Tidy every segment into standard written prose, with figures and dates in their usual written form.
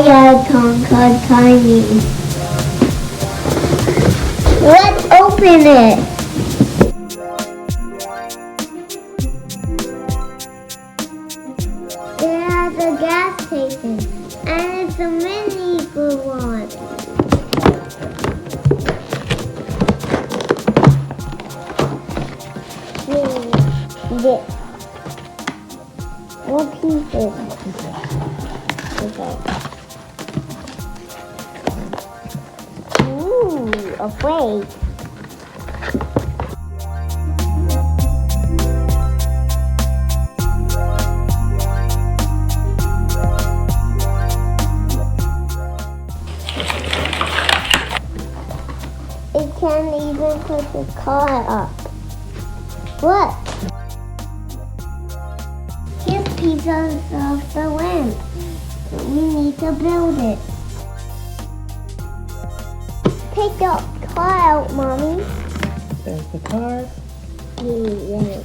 Hiya, Tonka Tiny. Let's open it. It has a gas station, and it's a mini good one. This. What pieces? Okay. Ooh, afraid. It can't even put the car up. What? Here's pieces of the lamp. We need to build it. Take the car out, Mommy. There's the car. Yeah.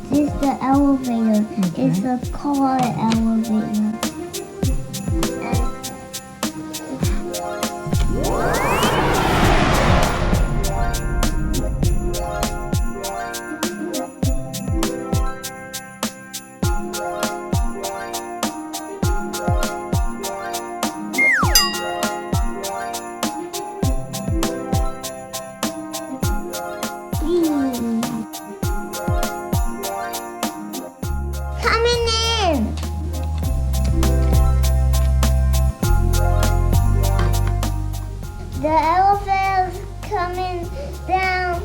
This is the elevator. Okay. It's a car elevator. Coming in. The elevator's coming down.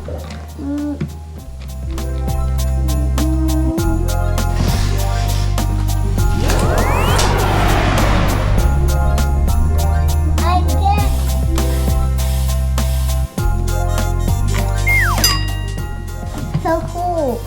I guess. So cool.